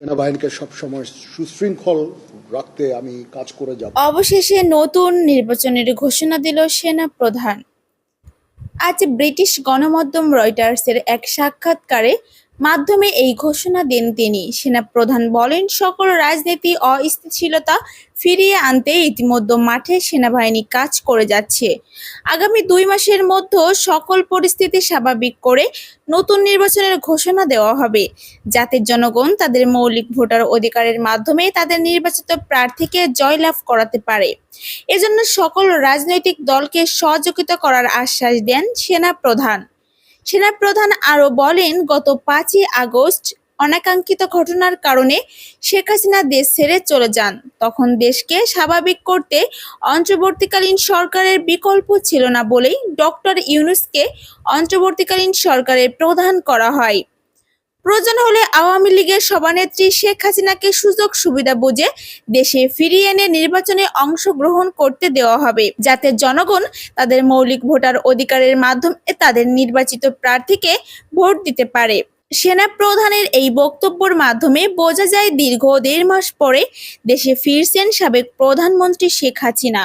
সেনাবাহিনীকে সবসময় সুশৃঙ্খল রাখতে আমি কাজ করে যাব। অবশেষে নতুন নির্বাচনের ঘোষণা দিল সেনা প্রধান। আজ ব্রিটিশ গণমাধ্যম রয়টার্সের এক সাক্ষাৎকারে মাধ্যমে এই ঘোষণা দেন তিনি। সেনাপ্রধান বলেন, সকল রাজনীতি অস্থিতিশীলতা ফিরিয়ে আনতে ইতিমধ্যে মাঠে সেনাবাহিনী কাজ করে যাচ্ছে। আগামী 2 মাসের মধ্যে সকল পরিস্থিতি স্বাভাবিক করে নতুন নির্বাচনের ঘোষণা দেওয়া হবে, যাতে জনগণ তাদের মৌলিক ভোটার অধিকারের মাধ্যমে তাদের নির্বাচিত প্রার্থীকে জয়লাভ করাতে পারে। এজন্য সকল রাজনৈতিক দলকে সহযোগিতা করার আশ্বাস দেন সেনাপ্রধান। সেনাপ্রধান আরও বলেন, গত 5ই আগস্ট অনাকাঙ্ক্ষিত ঘটনার কারণে শেখ হাসিনা দেশ ছেড়ে চলে যান। তখন দেশকে স্বাভাবিক করতে অন্তর্বর্তীকালীন সরকারের বিকল্প ছিল না বলেই ডক্টর ইউনূসকে অন্তর্বর্তীকালীন সরকারের প্রধান করা হয়। প্রয়োজন হলে আওয়ামী লীগের সভানেত্রী শেখ হাসিনাকে সুযোগ সুবিধা বুঝে দেশে ফিরিয়ে এনে নির্বাচনে অংশগ্রহণ করতে দেওয়া হবে, যাতে জনগণ তাদের মৌলিক ভোটার অধিকারের মাধ্যমে তাদের নির্বাচিত প্রার্থীকে ভোট দিতে পারে। সেনা প্রধানের এই বক্তব্যের মাধ্যমে বোঝা যায়, দীর্ঘ 1.5 মাস পরে দেশে ফিরছেন সাবেক প্রধানমন্ত্রী শেখ হাসিনা।